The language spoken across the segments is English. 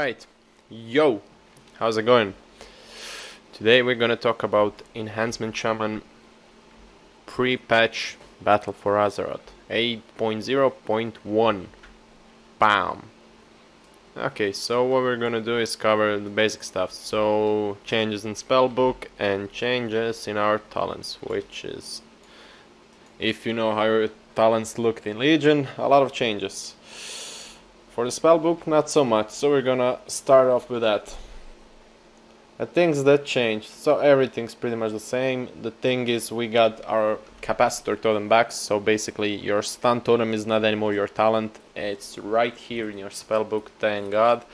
Alright, yo, how's it going? Today we're gonna talk about Enhancement Shaman pre-patch Battle for Azeroth 8.0.1. Bam! Okay, so what we're gonna do is cover the basic stuff. So, changes in spellbook and changes in our talents, which is, if you know how your talents looked in Legion, a lot of changes. For the spellbook, not so much, so we're gonna start off with that. The things that changed, so everything's pretty much the same. The thing is, we got our capacitor totem back, so basically your stun totem is not anymore your talent, it's right here in your spellbook, thank god.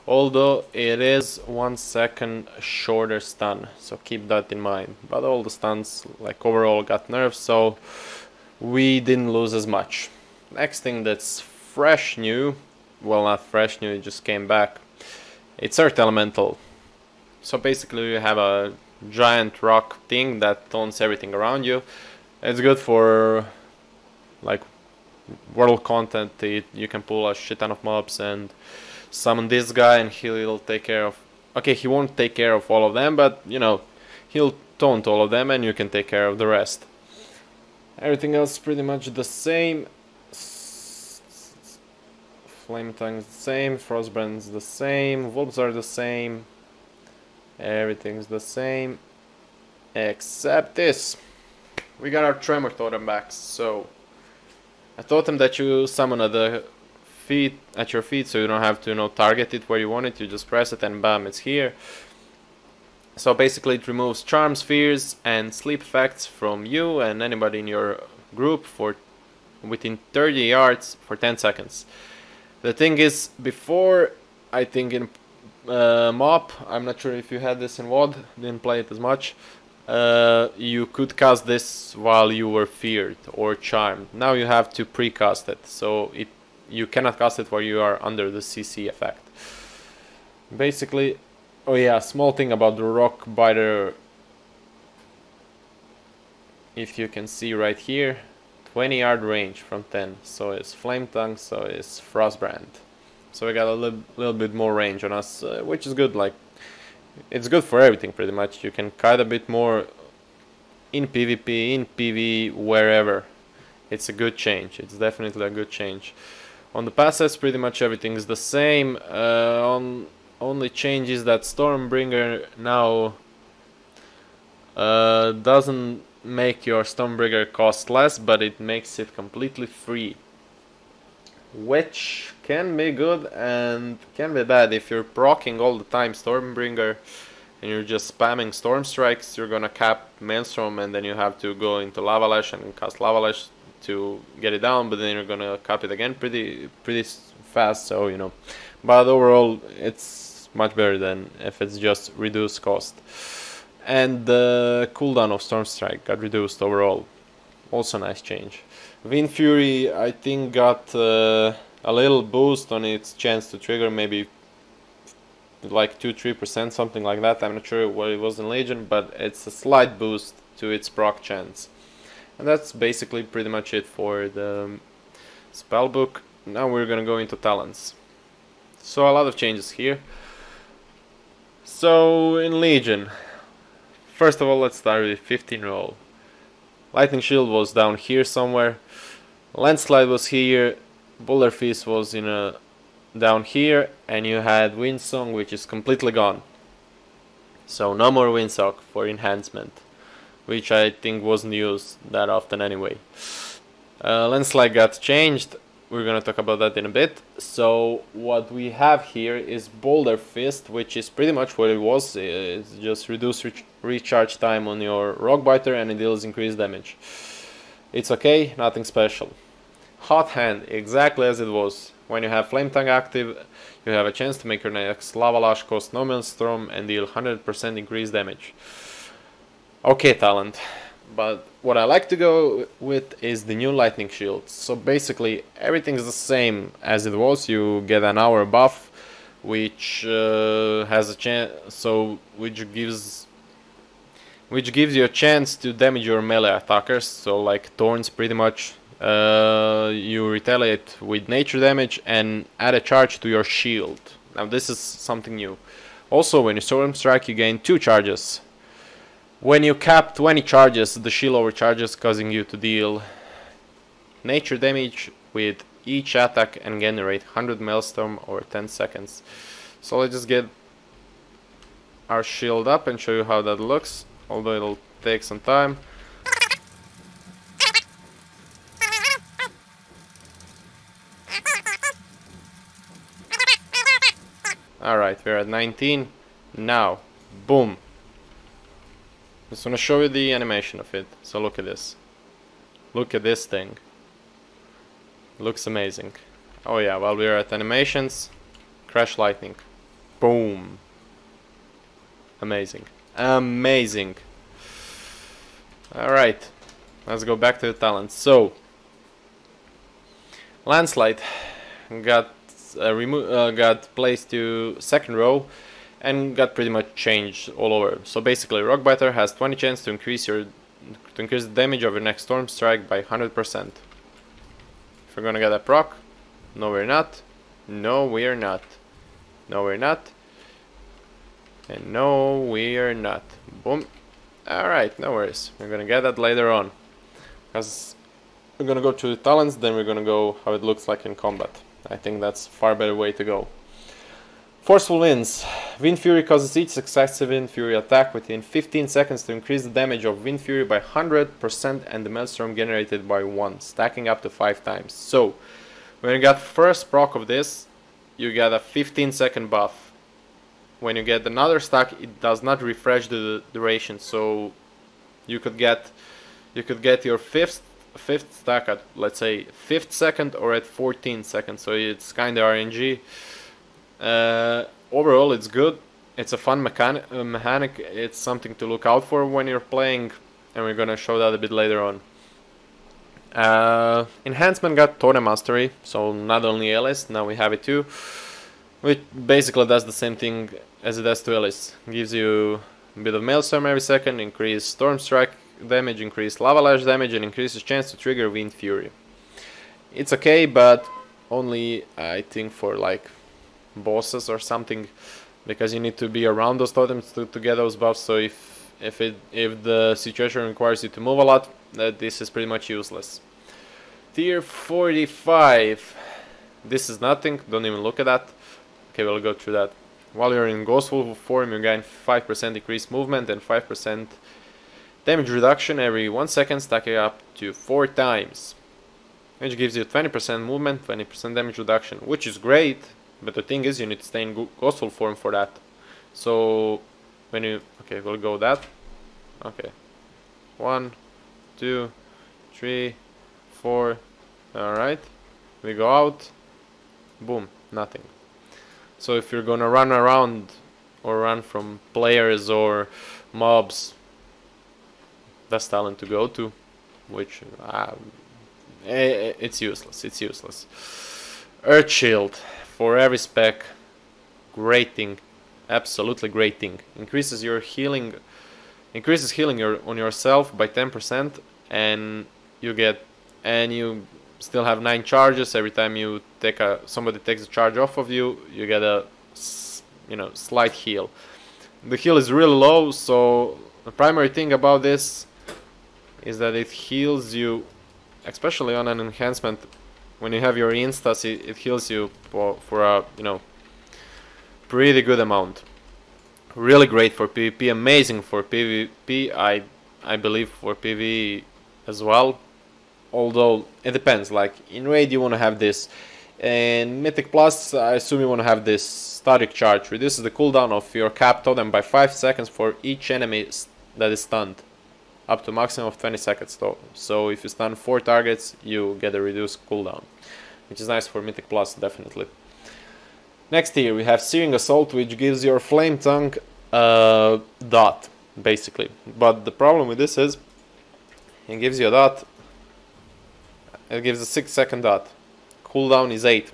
Although it is 1 second shorter stun, so keep that in mind. But all the stuns, like overall, got nerfed, so we didn't lose as much. Next thing that's fresh new, well, not fresh new, it just came back. It's Earth Elemental. So basically you have a giant rock thing that taunts everything around you. It's good for like world content. You can pull a shit ton of mobs and summon this guy and he'll take care of... Okay, he won't take care of all of them, but you know, he'll taunt all of them and you can take care of the rest. Everything else is pretty much the same. Flame Tongue's the same, Frostbrand's the same, Wolves are the same, everything's the same, except this. We got our Tremor Totem back, so a totem that you summon at your feet, so you don't have to, you know, target it where you want it, you just press it and bam, it's here. So basically it removes charms, fears and sleep effects from you and anybody in your group for within 30 yards for 10 seconds. The thing is, before, I think in MoP, I'm not sure if you had this in WoD, didn't play it as much, you could cast this while you were feared or charmed. Now you have to pre-cast it, so you cannot cast it while you are under the CC effect. Basically, oh yeah, small thing about the Rock Biter, if you can see right here, 20-yard range from 10, so it's Flame Tongue, so it's Frostbrand. So we got a little bit more range on us, which is good. Like, it's good for everything pretty much. You can kite a bit more in PvP, in PvE, wherever. It's a good change. It's definitely a good change. On the passives, pretty much everything is the same. Only change is that Stormbringer now doesn't make your Stormbringer cost less, but it makes it completely free, which can be good and can be bad. If you're proccing all the time Stormbringer and you're just spamming Storm Strikes, you're gonna cap Maelstrom and then you have to go into Lava Lash and cast Lava Lash to get it down, but then you're gonna cap it again pretty fast, so you know. But overall it's much better than if it's just reduced cost. And the cooldown of Storm Strike got reduced overall. Also nice change. Wind Fury, I think, got a little boost on its chance to trigger, maybe like 2-3%, something like that. I'm not sure what it was in Legion, but it's a slight boost to its proc chance. And that's basically pretty much it for the spellbook. Now we're gonna go into talents. So a lot of changes here. So in Legion, first of all, let's start with 15 roll. Lightning Shield was down here somewhere. Landslide was here. Boulder Feast was down here, and you had Windsong, which is completely gone. So no more Windsock for enhancement, which I think wasn't used that often anyway. Landslide got changed. We're gonna talk about that in a bit. So what we have here is Boulder Fist, which is pretty much what it was. It's just reduced recharge time on your Rockbiter and it deals increased damage. It's okay, nothing special. Hot Hand, exactly as it was. When you have Flame Tongue active, you have a chance to make your next Lava Lash cost no Maelstrom and deal 100% increased damage. Okay, talent. But what I like to go with is the new Lightning Shield. So basically everything's the same as it was. You get an hour buff, which has a chance, so which gives you a chance to damage your melee attackers. So like Thorns, pretty much you retaliate with nature damage and add a charge to your shield. Now this is something new. Also, when you Storm Strike, you gain 2 charges. When you cap 20 charges, the shield overcharges, causing you to deal nature damage with each attack and generate 100 Maelstrom over 10 seconds. So let's just get our shield up and show you how that looks, although it'll take some time. Alright, we're at 19. Now, boom. Just want to show you the animation of it. So look at this. Look at this thing. Looks amazing. Oh yeah, while we're at animations, Crash Lightning. Boom. Amazing. Amazing. Alright, let's go back to the talents. So, Landslide got placed to second row and got pretty much changed all over. So basically, Rockbiter has 20 chance to increase the damage of your next Storm Strike by 100%. If we're gonna get a proc, no we're not, no we're not, no we're not, and no we're not. Boom. Alright, no worries. We're gonna get that later on. Because we're gonna go through the talents, then we're gonna go how it looks like in combat. I think that's a far better way to go. Forceful Winds. Wind Fury causes each successive Wind Fury attack within 15 seconds to increase the damage of Wind Fury by 100% and the Maelstrom generated by 1, stacking up to 5 times. So, when you got first proc of this, you get a 15-second buff. When you get another stack, it does not refresh the duration, so you could get your fifth stack at, let's say, 5th second or at 14 seconds, so it's kinda RNG. Overall it's good, it's a fun mechanic, it's something to look out for when you're playing, and we're gonna show that a bit later on. Enhancement got Totem Mastery, so not only Alice, now we have it too, which basically does the same thing as it does to Alice. Gives you a bit of Maelstrom every second, increase Storm Strike damage, increase Lava Lash damage, and increases chance to trigger Wind Fury. It's okay, but only I think for like bosses or something, because you need to be around those totems to get those buffs. So if the situation requires you to move a lot, this is pretty much useless. Tier 45. This is nothing, don't even look at that. Okay, we'll go through that. While you're in Ghostful form, you gain 5% increased movement and 5% damage reduction every 1 second, stacking up to 4 times. Which gives you 20% movement, 20% damage reduction, which is great, but the thing is you need to stay in Ghostful form for that. So, when you... okay, we'll go that. Okay. 1, 2, 3, 4. Alright. We go out. Boom. Nothing. So if you're gonna run around or run from players or mobs, that's talent to go to, which it's useless. It's useless. Earth Shield for every spec, great thing, absolutely great thing. Increases your healing, on yourself by 10%, and you still have 9 charges. Every time you take somebody takes a charge off of you, you get a slight heal. The heal is really low, so the primary thing about this is that it heals you, especially on an enhancement. When you have your instas, it heals you for a pretty good amount. Really great for PvP, amazing for PvP. I believe for PvE as well. Although it depends. Like in raid, you want to have this, and Mythic Plus, I assume you want to have this static charge. Reduces the cooldown of your cap totem by 5 seconds for each enemy that is stunned, up to maximum of 20 seconds total. So if you stun 4 targets, you get a reduced cooldown, which is nice for Mythic Plus, definitely. Next here we have Searing Assault, which gives your Flame Tongue dot, basically. But the problem with this is, it gives you a dot, it gives a 6-second dot. Cooldown is 8.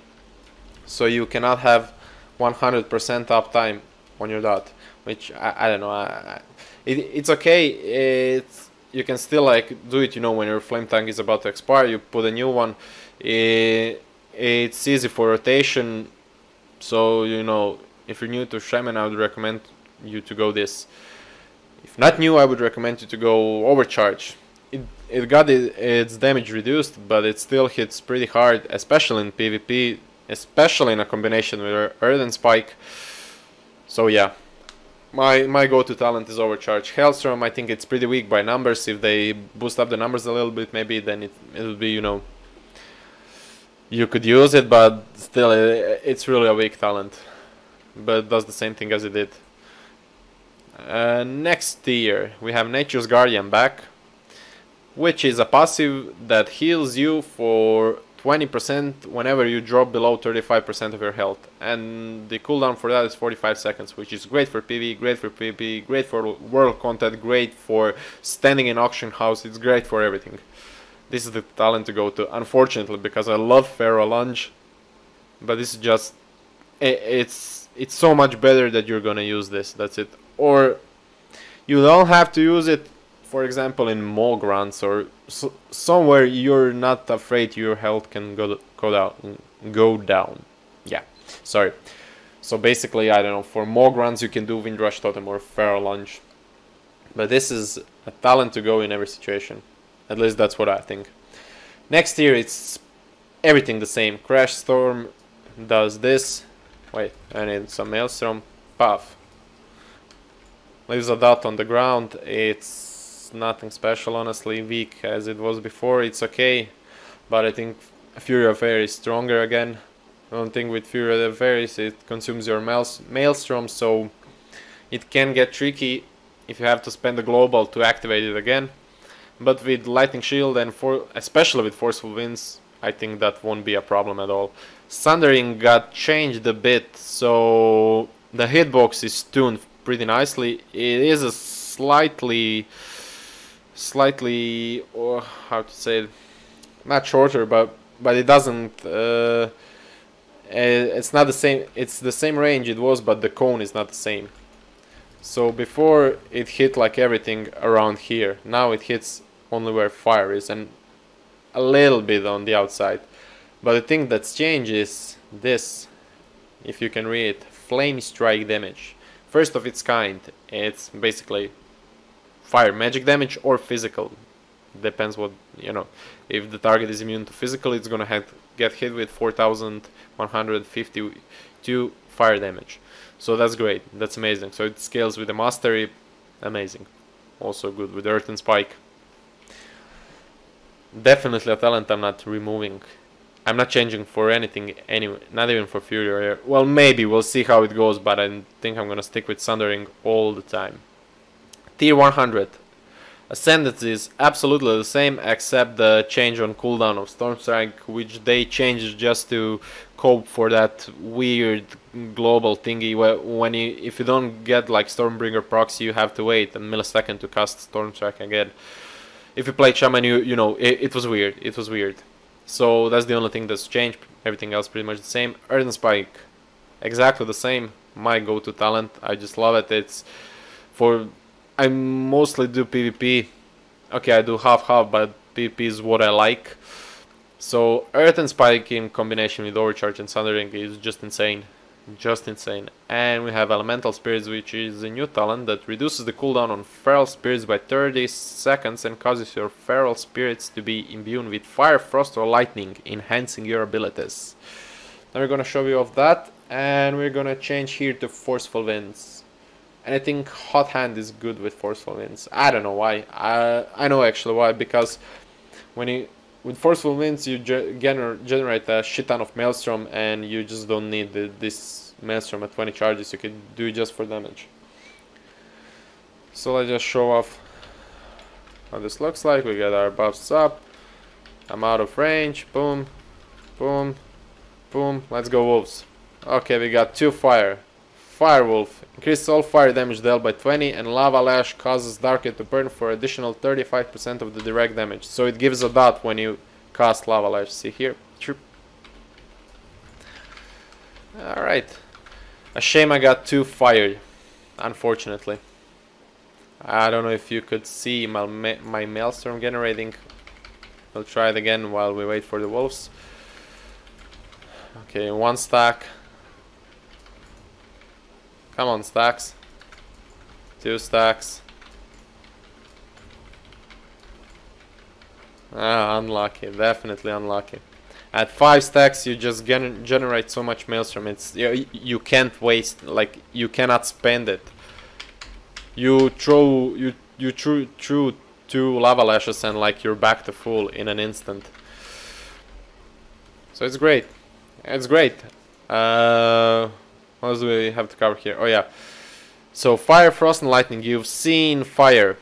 So you cannot have 100% uptime on your dot, which I don't know. It's okay. You can still like do it, when your Flame Tongue is about to expire, you put a new one. It's easy for rotation. So, you know, if you're new to Shaman, I would recommend you to go this. If not new, I would recommend you to go Overcharge. It got its damage reduced, but it still hits pretty hard, especially in PvP, especially in a combination with Earthen Spike. So yeah, my go-to talent is Overcharge. Hailstorm, I think it's pretty weak by numbers. If they boost up the numbers a little bit, maybe then it'll be, you know, you could use it, but still it's really a weak talent. But it does the same thing as it did. Next tier, we have Nature's Guardian back, which is a passive that heals you for 20% whenever you drop below 35% of your health. And the cooldown for that is 45 seconds, which is great for PvE, great for PvP, great for world content, great for standing in auction house, it's great for everything. This is the talent to go to, unfortunately, because I love Feral Lunge, but this is just, it's so much better that you're gonna use this, that's it. Or you don't have to use it, for example, in mall grunts or somewhere you're not afraid your health can go down. Yeah, sorry. So basically, I don't know, for mall grunts you can do Windrush Totem or Feral Lunge. But this is a talent to go in every situation. At least that's what I think. Next year it's everything the same. Crash Storm does this. Wait, I need some Maelstrom. Puff. Leaves a dot on the ground. It's nothing special, honestly. Weak as it was before. It's okay. But I think Fury of Air is stronger again. One thing with Fury of Air is it consumes your Maelstrom, so it can get tricky if you have to spend a global to activate it again. But with Lightning Shield and especially with Forceful Winds, I think that won't be a problem at all. Sundering got changed a bit, so the hitbox is tuned pretty nicely. It is a slightly, or how to say it, not shorter, but it doesn't. It's not the same. It's the same range it was, but the cone is not the same. So before it hit like everything around here. Now it hits only where fire is and a little bit on the outside. But the thing that's changed is this. If you can read it, Flame Strike damage. First of its kind. It's basically fire magic damage or physical. Depends what, you know. If the target is immune to physical, it's gonna get hit with 4152 fire damage. So that's great, that's amazing. So it scales with the mastery, amazing. Also good with Earthen Spike. Definitely a talent I'm not removing. I'm not changing for anything anyway, not even for Fury or Air. Well, maybe, we'll see how it goes, but I think I'm gonna stick with Sundering all the time. Tier 100. Ascendancy is absolutely the same, except the change on cooldown of Stormstrike, which they changed just to cope for that weird global thingy where if you don't get like Stormbringer proxy, you have to wait a millisecond to cast Stormstrike again. If you play Shaman, you know, it was weird. It was weird. So that's the only thing that's changed. Everything else pretty much the same. Earthen Spike, exactly the same. My go-to talent. I just love it. It's for... I mostly do PvP. Okay, I do half-half, but PvP is what I like. So Earthen Spike in combination with Overcharge and Sundering is just insane. Just insane. And we have Elemental Spirits, which is a new talent that reduces the cooldown on Feral Spirits by 30 seconds and causes your Feral Spirits to be imbued with Fire, Frost or Lightning, enhancing your abilities. Now we're gonna show you off that, and we're gonna change here to Forceful Winds. And I think Hot Hand is good with Forceful Winds. I don't know why. I know actually why, because with Forceful Winds you generate a shit ton of Maelstrom, and you just don't need this Maelstrom at 20 charges. You can do it just for damage. So let's just show off how this looks like. We get our buffs up. I'm out of range. Boom, boom, boom. Let's go wolves. Okay, we got 2 fire. Firewolf increases all fire damage dealt by 20, and Lava Lash causes Darknet to burn for additional 35% of the direct damage. So it gives a dot when you cast Lava Lash. See here? Alright. A shame I got 2 fire, unfortunately. I don't know if you could see my Maelstrom generating. We'll try it again while we wait for the wolves. Okay, 1 stack. Come on, stacks. 2 stacks. Ah, unlucky. Definitely unlucky. At 5 stacks, you just generate so much maelstrom. It's you can't waste. Like, you cannot spend it. You threw 2 lava lashes and like you're back to full in an instant. So it's great. It's great. What else do we have to cover here? Oh yeah. So fire, frost, and lightning. You've seen fire.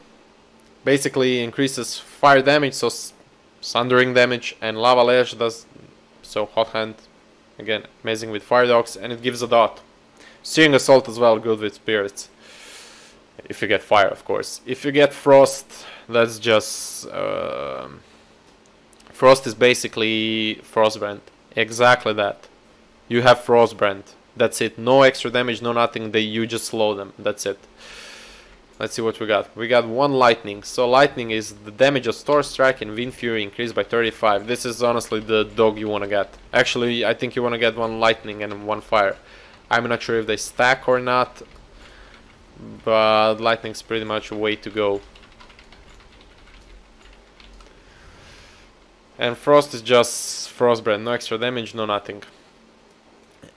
Basically increases fire damage, so sundering damage, and lava lash does so hot hand. Again, amazing with fire dogs, and it gives a dot. Searing assault as well, good with spirits. If you get fire, of course. If you get frost, that's just frost is basically frostbrand. Exactly that. You have frostbrand. That's it. No extra damage, no nothing. You just slow them. That's it. Let's see what we got. We got 1 lightning. So lightning is the damage of Storm Strike and Wind Fury increased by 35. This is honestly the dog you want to get. Actually, I think you want to get 1 lightning and 1 fire. I'm not sure if they stack or not, but lightning's pretty much a way to go. And frost is just frostbrand. No extra damage, no nothing.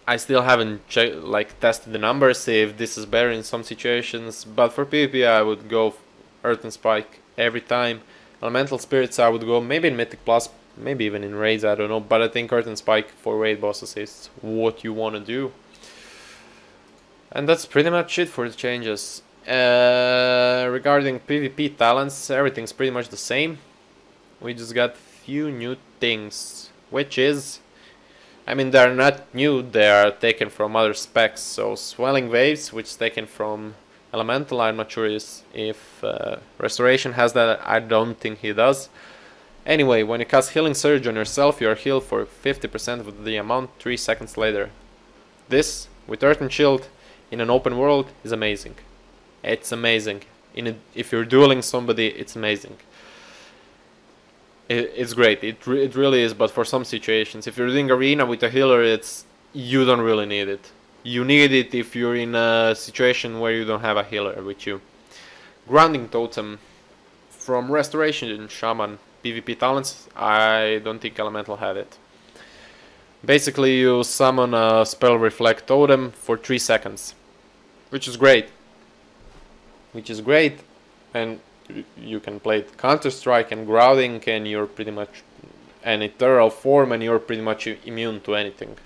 I still haven't tested the numbers, see if this is better in some situations, but for PvP I would go Earth and Spike every time. Elemental Spirits I would go maybe in Mythic Plus, maybe even in Raids, I don't know, but I think Earth and Spike for raid bosses is what you want to do. And that's pretty much it for the changes. Regarding PvP talents, everything's pretty much the same. We just got few new things, which is, I mean, they're not new, they are taken from other specs. So Swelling Waves, which is taken from Elemental, I'm not sure if Restoration has that, I don't think he does. Anyway, when you cast Healing Surge on yourself, you are healed for 50% of the amount 3 seconds later. This, with Earth and Shield, in an open world, is amazing. It's amazing. If you're dueling somebody, it's amazing. It's great. It really is. But for some situations, if you're doing arena with a healer, you don't really need it. You need it if you're in a situation where you don't have a healer with you. Grounding Totem from Restoration Shaman PvP talents. I don't think Elemental had it. Basically, you summon a Spell Reflect Totem for 3 seconds, which is great. And you can play Counter-Strike and Grounding, and you're pretty much an Ethereal form, and you're pretty much immune to anything.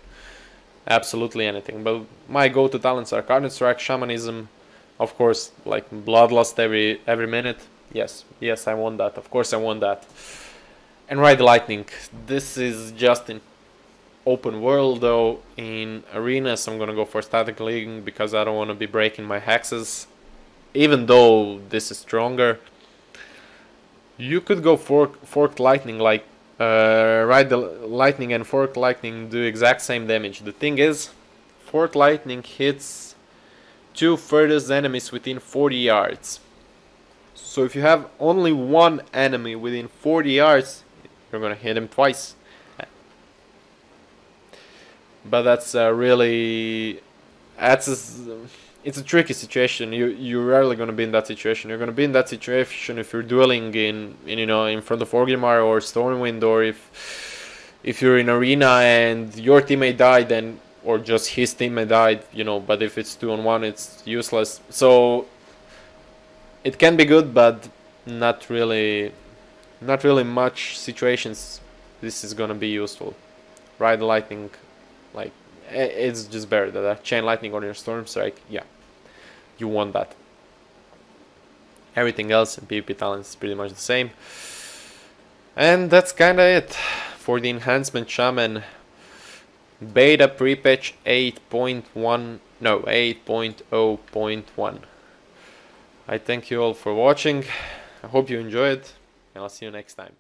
Absolutely anything. But my go-to talents are Counter-Strike, Shamanism, of course, like Bloodlust every minute. Yes, I want that. Of course I want that. And Ride the Lightning. This is just in open world, though. In arenas I'm gonna go for Static League because I don't want to be breaking my hexes. Even though this is stronger, you could go Forked Lightning, like Ride the Lightning and Forked Lightning do exact same damage. The thing is, Forked Lightning hits 2 furthest enemies within 40 yards. So if you have only 1 enemy within 40 yards, you're gonna hit him twice. But that's it's a tricky situation. You're rarely gonna be in that situation. You're gonna be in that situation if you're dueling in front of Orgrimmar or Stormwind, or if you're in arena and your teammate died or just his teammate died, but if it's 2-on-1 it's useless. So it can be good, but not really much situations this is gonna be useful. Ride the Lightning, like, it's just better than that. Chain Lightning on your Storm Strike, yeah, you want that. Everything else in PvP talents is pretty much the same. And that's kinda it for the Enhancement Shaman beta pre-patch 8.0.1. I thank you all for watching. I hope you enjoyed, and I'll see you next time.